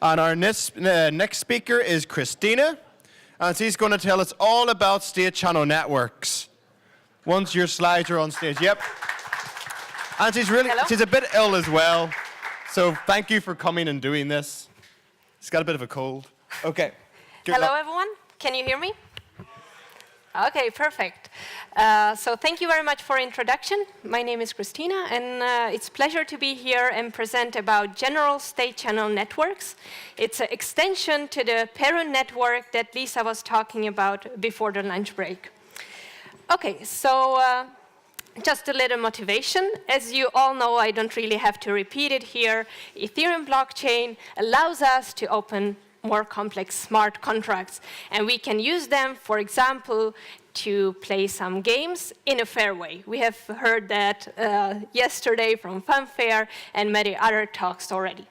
And our next speaker is Kristina, and she's going to tell us all about state channel networks. Once your slides are on stage, yep. And she's a bit ill as well, so thank you for coming and doing this. She's got a bit of a cold. Okay. Hello, everyone. Can you hear me? Okay, perfect. So thank you very much for introduction. My name is Kristina, and it's a pleasure to be here and present about general state channel networks. It's an extension to the parent network that Lisa was talking about before the lunch break. Okay, so just a little motivation. As you all know, I don't really have to repeat it here. Ethereum blockchain allows us to open more complex smart contracts. And we can use them, for example, to play some games in a fair way. We have heard that yesterday from Funfair and many other talks already.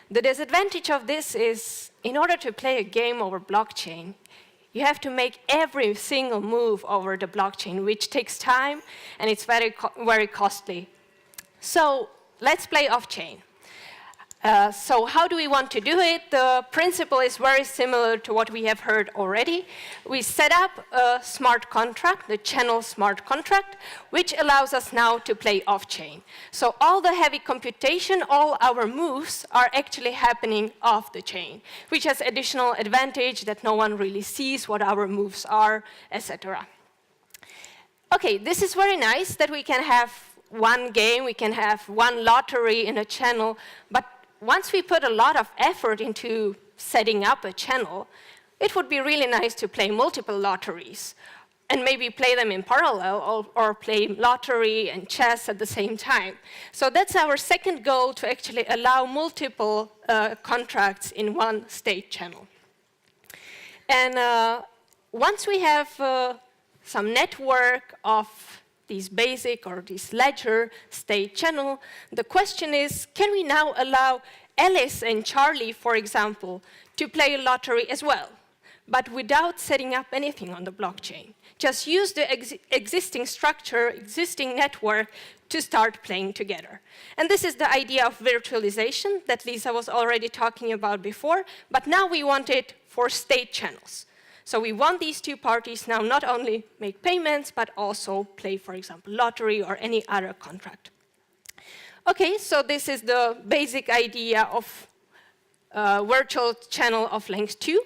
The disadvantage of this is, in order to play a game over blockchain, you have to make every single move over the blockchain, which takes time, and it's very costly. So let's play off-chain. So how do we want to do it? The principle is very similar to what we have heard already. We set up a smart contract, the channel smart contract, which allows us now to play off-chain. So all the heavy computation, all our moves are actually happening off the chain, which has additional advantage that no one really sees what our moves are, etc. Okay, this is very nice that we can have one game, we can have one lottery in a channel, but once we put a lot of effort into setting up a channel, it would be really nice to play multiple lotteries and maybe play them in parallel or play lottery and chess at the same time. So that's our second goal, to actually allow multiple contracts in one state channel. And once we have some network of these basic or this ledger state channel, the question is, can we now allow Alice and Charlie, for example, to play a lottery as well, but without setting up anything on the blockchain? Just use the existing structure, existing network to start playing together. And this is the idea of virtualization that Lisa was already talking about before, but now we want it for state channels. So we want these two parties now not only make payments, but also play, for example, lottery or any other contract. Okay, so this is the basic idea of virtual channel of length 2.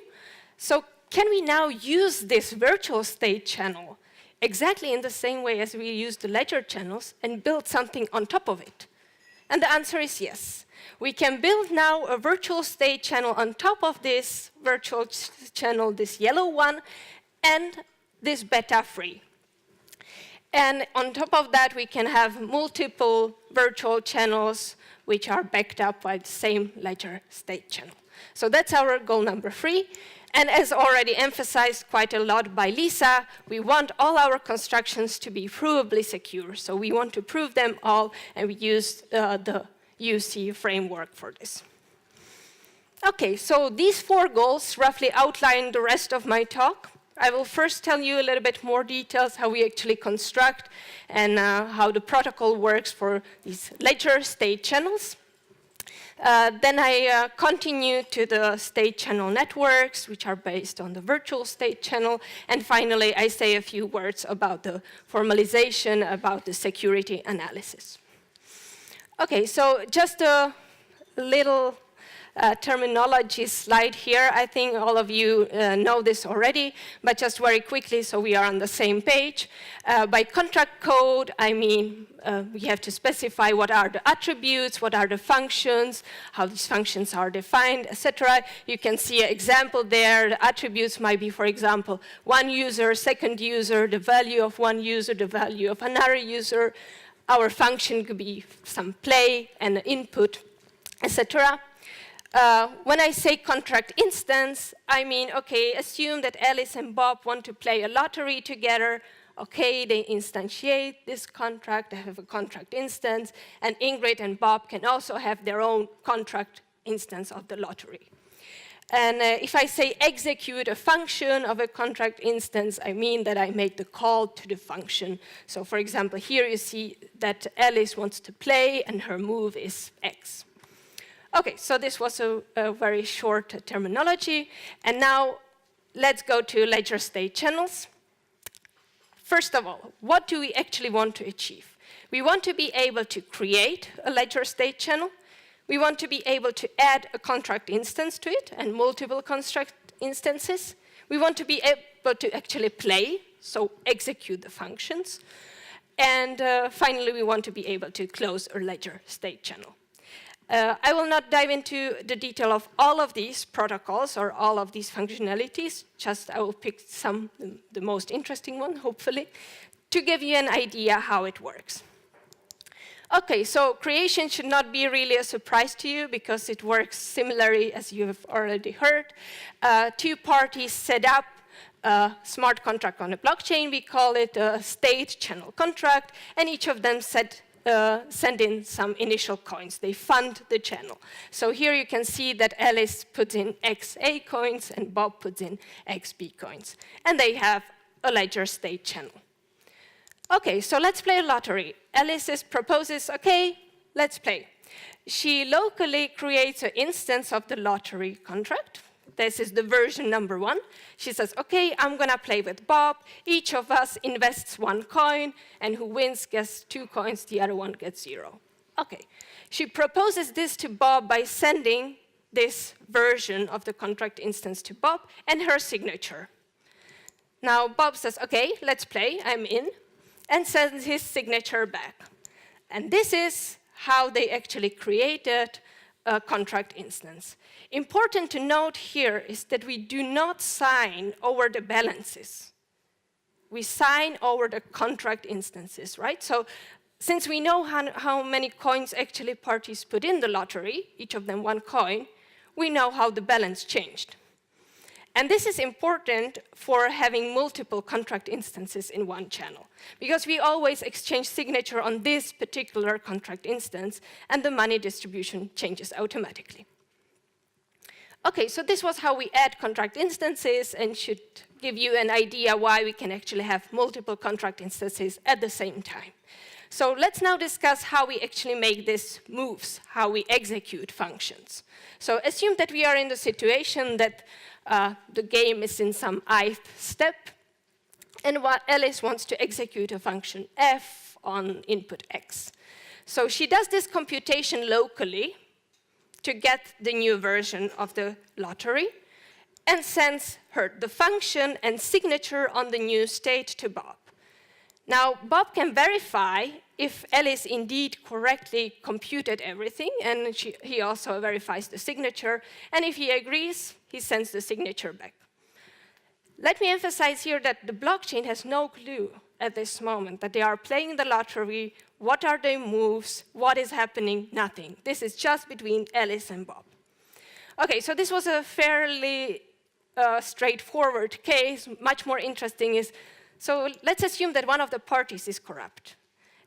So can we now use this virtual state channel exactly in the same way as we use the ledger channels and build something on top of it? And the answer is yes. We can build now a virtual state channel on top of this virtual channel, this yellow one, and this beta-free. And on top of that, we can have multiple virtual channels which are backed up by the same ledger state channel. So that's our goal number 3. And as already emphasized quite a lot by Lisa, we want all our constructions to be provably secure. So we want to prove them all, and we use the UC framework for this. Okay, so these 4 goals roughly outline the rest of my talk. I will first tell you a little bit more details how we actually construct and how the protocol works for these ledger state channels. Then I continue to the state channel networks, which are based on the virtual state channel. And finally, I say a few words about the formalization, about the security analysis. Okay, so just a little terminology slide here. I think all of you know this already, but just very quickly so we are on the same page. By contract code, I mean we have to specify what are the attributes, what are the functions, how these functions are defined, etc. You can see an example there. The attributes might be, for example, one user, second user, the value of one user, the value of another user. Our function could be some play and input, etc. When I say contract instance, I mean, okay, assume that Alice and Bob want to play a lottery together. Okay, they instantiate this contract, they have a contract instance, and Ingrid and Bob can also have their own contract instance of the lottery. And if I say execute a function of a contract instance, I mean that I make the call to the function. So for example, here you see that Alice wants to play and her move is X. Okay, so this was a very short terminology. And now let's go to ledger state channels. First of all, what do we actually want to achieve? We want to be able to create a ledger state channel. We want to be able to add a contract instance to it and multiple contract instances. We want to be able to actually play, so execute the functions. And finally, we want to be able to close a ledger state channel. I will not dive into the detail of all of these protocols or all of these functionalities, just I will pick some, the most interesting one, hopefully, to give you an idea how it works. Okay, so creation should not be really a surprise to you because it works similarly as you have already heard. Two parties set up a smart contract on a blockchain. We call it a state channel contract, and each of them send in some initial coins. They fund the channel. So here you can see that Alice puts in XA coins and Bob puts in XB coins. And they have a ledger state channel. Okay, so let's play a lottery. Alice proposes, okay, let's play. She locally creates an instance of the lottery contract. This is the version number 1. She says, okay, I'm going to play with Bob. Each of us invests 1 coin, and who wins gets 2 coins, the other one gets 0. Okay. She proposes this to Bob by sending this version of the contract instance to Bob and her signature. Now, Bob says, okay, let's play, I'm in, and sends his signature back. And this is how they actually created a contract instance. Important to note here is that we do not sign over the balances. We sign over the contract instances, right? So since we know how many coins actually parties put in the lottery, each of them 1 coin, we know how the balance changed. And this is important for having multiple contract instances in one channel, because we always exchange signature on this particular contract instance, and the money distribution changes automatically. Okay, so this was how we add contract instances, and should give you an idea why we can actually have multiple contract instances at the same time. So let's now discuss how we actually make these moves, how we execute functions. So assume that we are in the situation that the game is in some ith step, and Alice wants to execute a function f on input x. So she does this computation locally to get the new version of the lottery, and sends her the function and signature on the new state to Bob. Now, Bob can verify if Alice indeed correctly computed everything, and he also verifies the signature, and if he agrees, he sends the signature back. Let me emphasize here that the blockchain has no clue at this moment that they are playing the lottery, what are their moves, what is happening, nothing. This is just between Alice and Bob. Okay, so this was a fairly straightforward case. Much more interesting is, so let's assume that one of the parties is corrupt.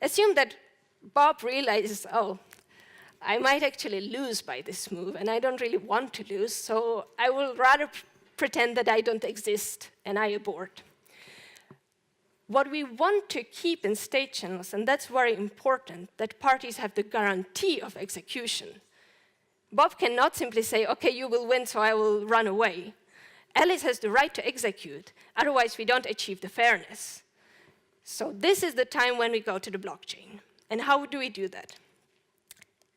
Assume that Bob realizes, oh, I might actually lose by this move, and I don't really want to lose, so I will rather pretend that I don't exist, and I abort. What we want to keep in state channels, and that's very important, that parties have the guarantee of execution. Bob cannot simply say, okay, you will win, so I will run away. Alice has the right to execute, otherwise we don't achieve the fairness. So this is the time when we go to the blockchain. And how do we do that?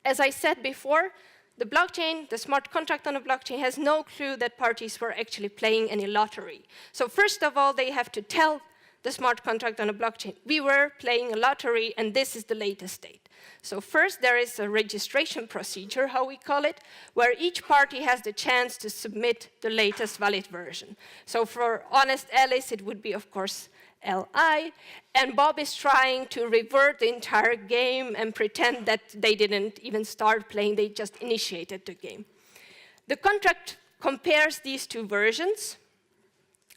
As I said before, the blockchain, the smart contract on a blockchain, has no clue that parties were actually playing any lottery. So first of all, they have to tell the smart contract on a blockchain, we were playing a lottery, and this is the latest state. So first, there is a registration procedure, how we call it, where each party has the chance to submit the latest valid version. So for honest Alice, it would be, of course, LI, and Bob is trying to revert the entire game and pretend that they didn't even start playing, they just initiated the game. The contract compares these two versions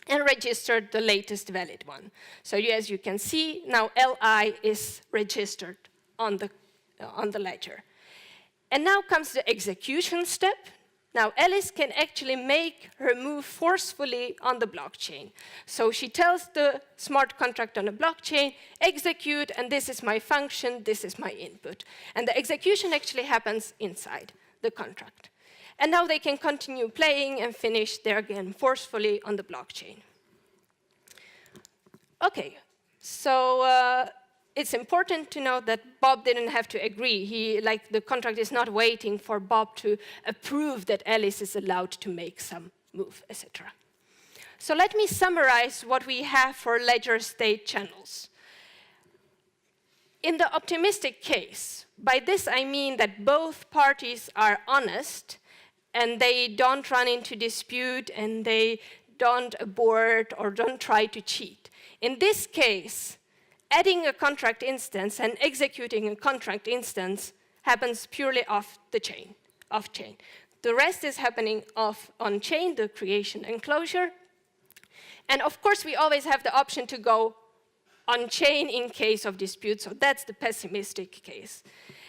and registered the latest valid one. So as you can see, now LI is registered on the ledger. And now comes the execution step. Now Alice can actually make her move forcefully on the blockchain. So she tells the smart contract on the blockchain, execute, and this is my function, this is my input. And the execution actually happens inside the contract. And now they can continue playing and finish their game forcefully on the blockchain. Okay, so it's important to note that Bob didn't have to agree. The contract is not waiting for Bob to approve that Alice is allowed to make some move, etc. So let me summarize what we have for ledger state channels. In the optimistic case, by this I mean that both parties are honest and they don't run into dispute and they don't abort or don't try to cheat. In this case, adding a contract instance and executing a contract instance happens purely off chain. The rest is happening on-chain, the creation and closure. And of course, we always have the option to go on-chain in case of dispute, so that's the pessimistic case.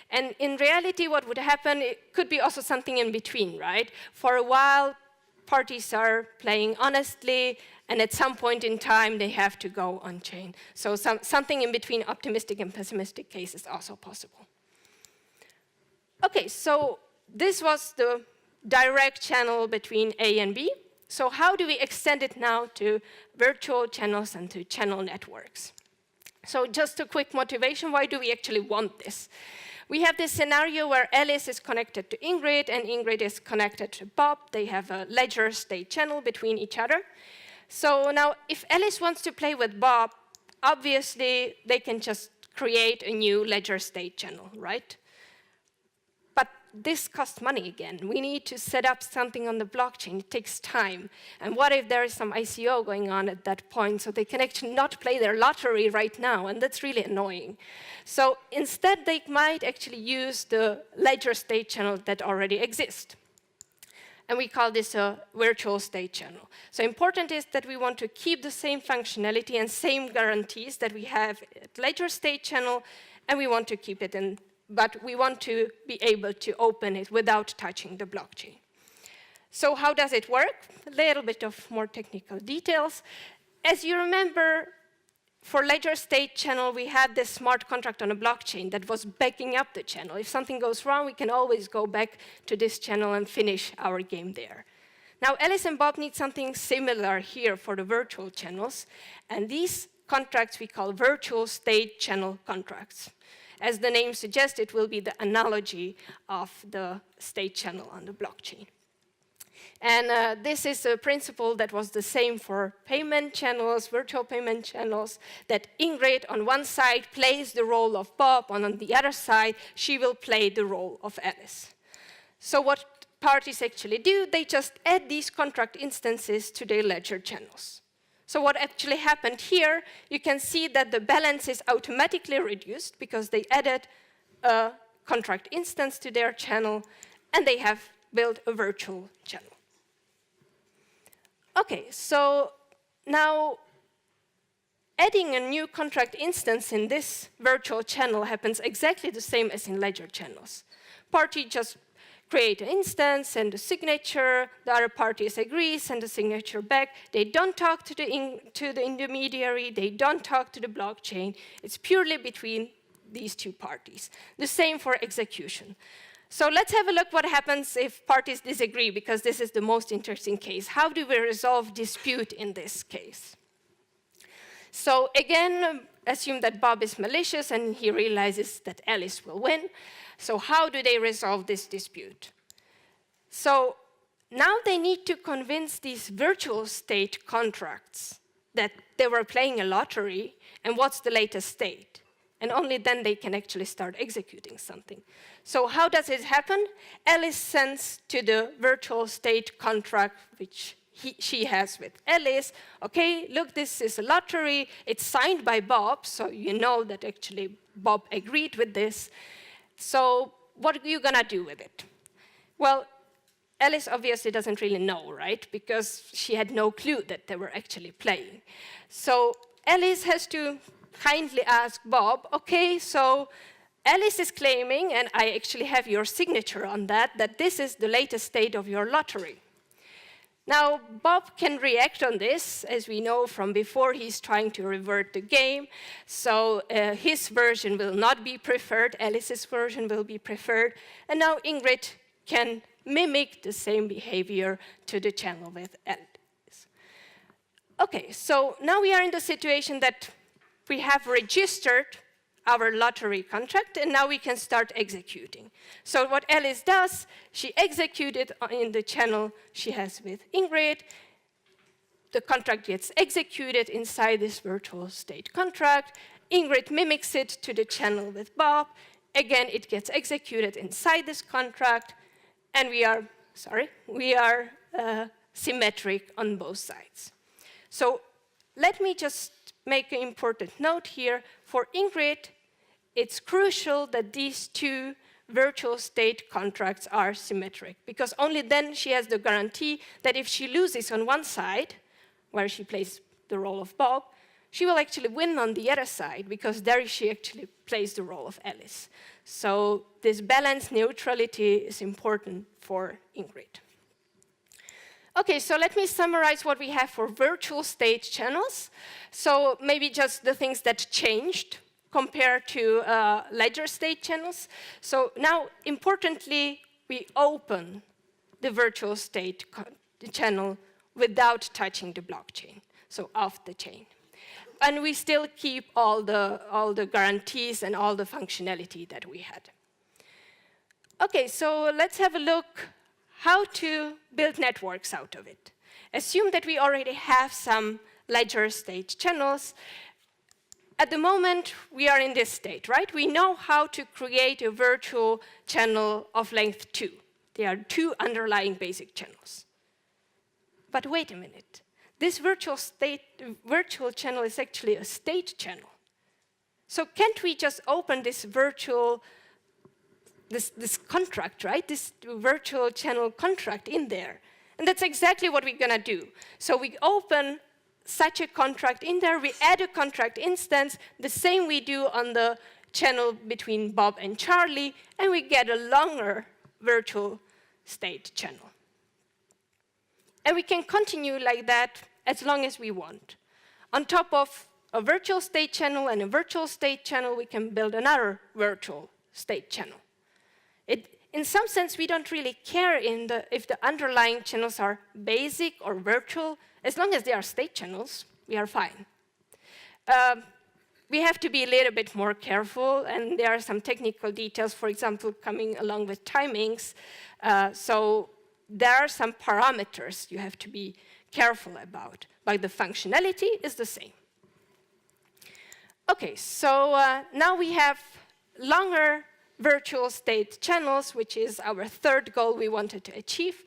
And in reality, what would happen, it could be also something in between, right? For a while, parties are playing honestly, and at some point in time, they have to go on-chain. So something in between optimistic and pessimistic case is also possible. Okay, so this was the direct channel between A and B. So how do we extend it now to virtual channels and to channel networks? So just a quick motivation, why do we actually want this? We have this scenario where Alice is connected to Ingrid and Ingrid is connected to Bob. They have a ledger state channel between each other. So now if Alice wants to play with Bob, obviously they can just create a new ledger state channel, right? But this costs money again. We need to set up something on the blockchain. It takes time. And what if there is some ICO going on at that point so they can actually not play their lottery right now? And that's really annoying. So instead, they might actually use the ledger state channel that already exists. And we call this a virtual state channel. So important is that we want to keep the same functionality and same guarantees that we have at ledger state channel, and we want to keep it in, but we want to be able to open it without touching the blockchain. So how does it work? A little bit of more technical details. As you remember, for ledger state channel, we had this smart contract on a blockchain that was backing up the channel. If something goes wrong, we can always go back to this channel and finish our game there. Now, Alice and Bob need something similar here for the virtual channels. And these contracts we call virtual state channel contracts. As the name suggests, it will be the analogy of the state channel on the blockchain. And this is a principle that was the same for payment channels, virtual payment channels, that Ingrid on one side plays the role of Bob, and on the other side, she will play the role of Alice. So what parties actually do, they just add these contract instances to their ledger channels. So what actually happened here, you can see that the balance is automatically reduced because they added a contract instance to their channel, and they have built a virtual channel. Okay, so now adding a new contract instance in this virtual channel happens exactly the same as in ledger channels. Party just create an instance and a signature, the other party agrees, send the signature back. They don't talk to the intermediary, they don't talk to the blockchain. It's purely between these two parties. The same for execution. So let's have a look what happens if parties disagree, because this is the most interesting case. How do we resolve dispute in this case? So again, assume that Bob is malicious and he realizes that Alice will win. So how do they resolve this dispute? So now they need to convince these virtual state contracts that they were playing a lottery and what's the latest state. And only then they can actually start executing something. So how does it happen? Alice sends to the virtual state contract, which she has with Alice, okay, look, this is a lottery. It's signed by Bob, so you know that actually Bob agreed with this. So what are you going to do with it? Well, Alice obviously doesn't really know, right? Because she had no clue that they were actually playing. So Alice has to kindly ask Bob, okay, so Alice is claiming, and I actually have your signature on that, that this is the latest state of your lottery. Now, Bob can react on this. As we know from before, he's trying to revert the game. So his version will not be preferred. Alice's version will be preferred. And now Ingrid can mimic the same behavior to the channel with Alice. Okay, so now we are in the situation that we have registered our lottery contract, and now we can start executing. So what Alice does, she executes in the channel she has with Ingrid. The contract gets executed inside this virtual state contract. Ingrid mimics it to the channel with Bob. Again, it gets executed inside this contract, and we are symmetric on both sides. So let me just make an important note here. For Ingrid, it's crucial that these two virtual state contracts are symmetric, because only then she has the guarantee that if she loses on one side, where she plays the role of Bob, she will actually win on the other side, because there she actually plays the role of Alice. So this balanced neutrality is important for Ingrid. Okay, so let me summarize what we have for virtual state channels. So maybe just the things that changed compared to ledger state channels. So now, importantly, we open the virtual state channel without touching the blockchain, so off the chain. And we still keep all the guarantees and all the functionality that we had. Okay, so let's have a look how to build networks out of it. Assume that we already have some ledger state channels. At the moment, we are in this state, right? We know how to create a virtual channel of length 2. There are 2 underlying basic channels. But wait a minute. This virtual channel is actually a state channel. So can't we just open this this contract, right? This virtual channel contract in there. And that's exactly what we're going to do. So we open such a contract in there, we add a contract instance, the same we do on the channel between Bob and Charlie, and we get a longer virtual state channel. And we can continue like that as long as we want. On top of a virtual state channel and a virtual state channel, we can build another virtual state channel. In some sense, we don't really care if the underlying channels are basic or virtual. As long as they are state channels, we are fine. We have to be a little bit more careful, and there are some technical details, for example, coming along with timings. So there are some parameters you have to be careful about, but the functionality is the same. Okay, so now we have longer virtual state channels, which is our third goal we wanted to achieve.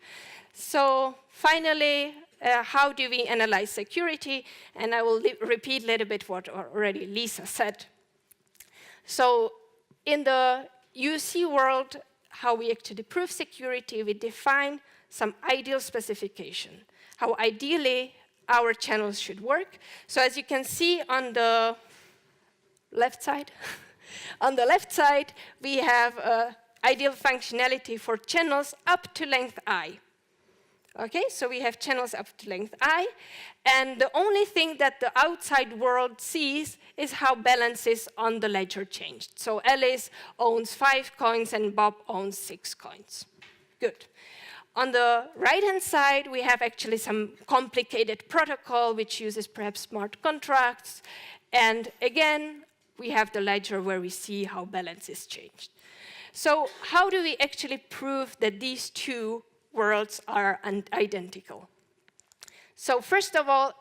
So finally, how do we analyze security? And I will repeat a little bit what already Lisa said. So in the UC world, how we actually prove security, we define some ideal specification, how ideally our channels should work. So as you can see on the left side, we have ideal functionality for channels up to length I. Okay, so we have channels up to length I, and the only thing that the outside world sees is how balances on the ledger changed. So Alice owns 5 coins and Bob owns 6 coins. Good. On the right-hand side, we have actually some complicated protocol which uses perhaps smart contracts, and again, we have the ledger where we see how balances changed. So how do we actually prove that these two worlds are identical? So first of all,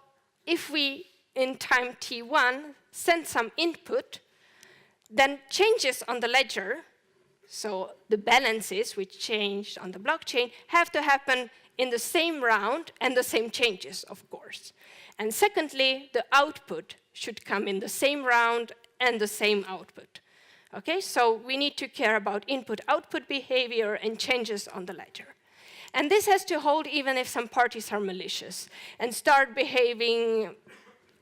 if we, in time t1, send some input, then changes on the ledger, so the balances which changed on the blockchain, have to happen in the same round and the same changes, of course. And secondly, the output should come in the same round and the same output. Okay, so we need to care about input-output behavior and changes on the ledger. And this has to hold even if some parties are malicious and start behaving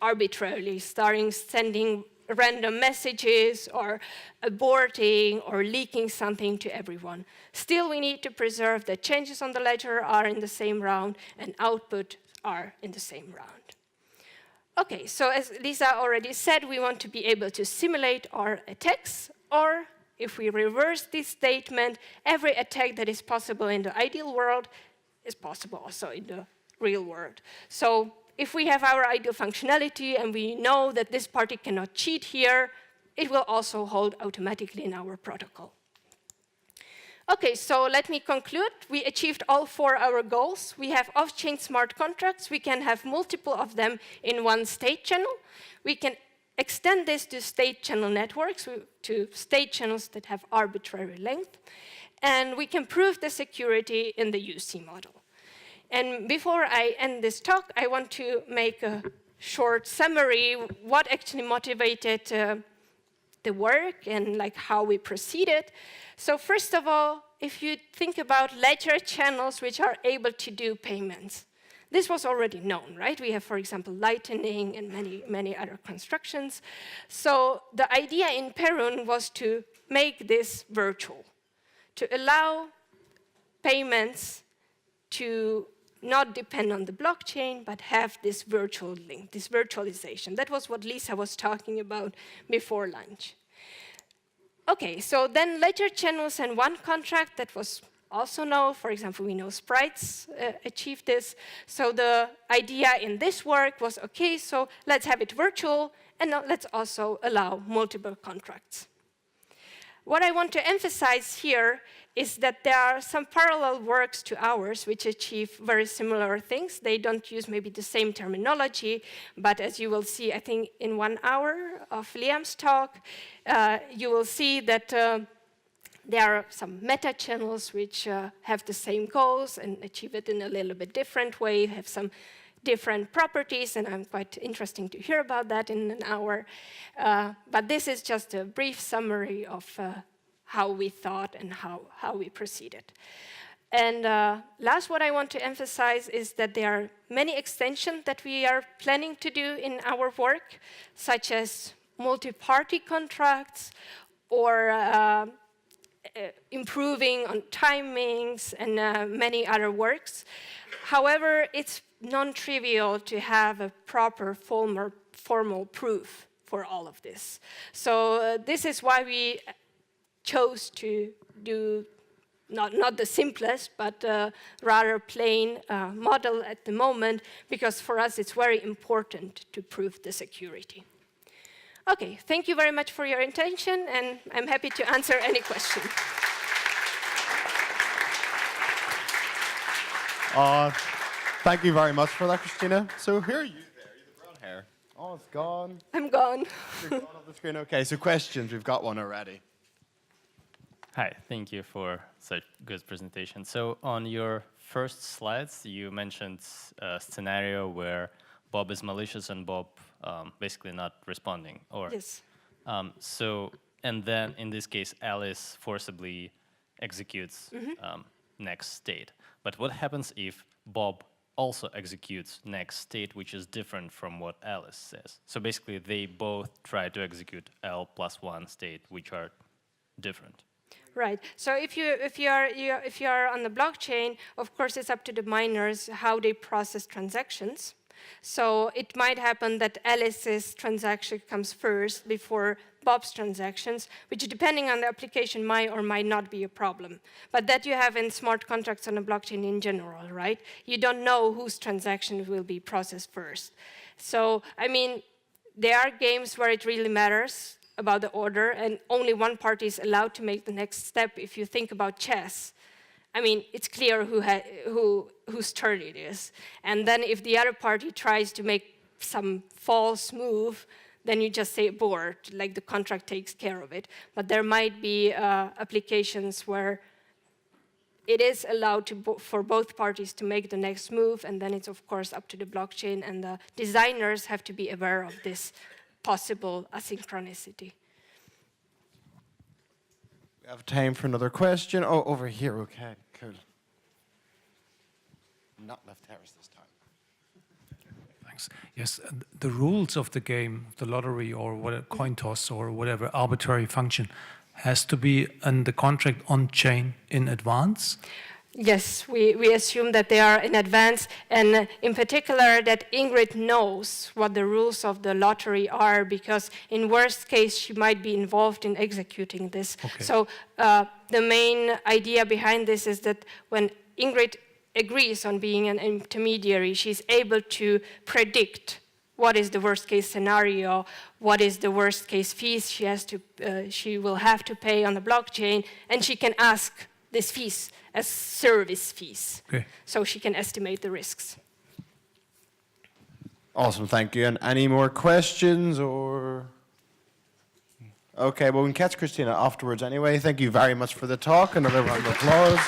arbitrarily, starting sending random messages or aborting or leaking something to everyone. Still, we need to preserve that changes on the ledger are in the same round and output are in the same round. Okay, so as Lisa already said, we want to be able to simulate our attacks or if we reverse this statement, every attack that is possible in the ideal world is possible also in the real world. So if we have our ideal functionality and we know that this party cannot cheat here, it will also hold automatically in our protocol. Okay, so let me conclude. We achieved all 4 our goals. We have off-chain smart contracts. We can have multiple of them in one state channel. We can extend this to state channel networks, to state channels that have arbitrary length. And we can prove the security in the UC model. And before I end this talk, I want to make a short summary what actually motivated the work and like how we proceeded. So first of all, if you think about ledger channels which are able to do payments, this was already known, right? We have, for example, Lightning and many other constructions. So the idea in Perun was to make this virtual, to allow payments to not depend on the blockchain, but have this virtual link, this virtualization. That was what Lisa was talking about before lunch. Okay, so then ledger channels and one contract that was also known. For example, we know Sprites achieved this. So the idea in this work was, okay, so let's have it virtual, and now let's also allow multiple contracts. What I want to emphasize here is that there are some parallel works to ours which achieve very similar things. They don't use maybe the same terminology, but as you will see, I think in 1 hour of Liam's talk, you will see that there are some meta channels which have the same goals and achieve it in a little bit different way, have some different properties, and I'm quite interested to hear about that in an hour. But this is just a brief summary of how we thought and how we proceeded. And last, what I want to emphasize is that there are many extensions that we are planning to do in our work, such as multi-party contracts or improving on timings and many other works. However, it's non-trivial to have a proper formal proof for all of this. So this is why we chose to do not the simplest, but rather plain model at the moment, because for us it's very important to prove the security. Okay, thank you very much for your attention, and I'm happy to answer any question. Thank you very much for that, Kristina. So here are you there, you have the brown hair. Oh, it's gone. I'm gone. You're gone off the screen. Okay, so questions, we've got one already. Hi, thank you for such good presentation. So on your first slides, you mentioned a scenario where Bob is malicious and Bob basically not responding. Or, yes. And then in this case, Alice forcibly executes next state. But what happens if Bob also executes next state, which is different from what Alice says? So basically, they both try to execute L+1 state, which are different. Right. So if you are on the blockchain, of course, it's up to the miners how they process transactions. So it might happen that Alice's transaction comes first before Bob's transactions, which depending on the application might or might not be a problem. But that you have in smart contracts on a blockchain in general, right? You don't know whose transaction will be processed first. So, I mean, there are games where it really matters about the order, and only one party is allowed to make the next step. If you think about chess, I mean, it's clear whose turn it is. And then if the other party tries to make some false move, then you just say abort, like the contract takes care of it. But there might be applications where it is allowed for both parties to make the next move, and then it's of course up to the blockchain, and the designers have to be aware of this possible asynchronicity. We have time for another question. Oh, over here, okay, cool. Not left Harris this time. Thanks. Yes, the rules of the game, the lottery or what, coin toss or whatever arbitrary function, has to be in the contract on chain in advance. Yes, we assume that they are in advance, and in particular that Ingrid knows what the rules of the lottery are, because in worst case she might be involved in executing this. Okay. So the main idea behind this is that when Ingrid agrees on being an intermediary, she's able to predict what is the worst case scenario, what is the worst case fees she will have to pay on the blockchain, and she can ask these fees as service fees. Okay. So she can estimate the risks. Awesome, thank you. And any more questions or? Okay, well, we can catch Kristina afterwards anyway. Thank you very much for the talk. Another round of applause.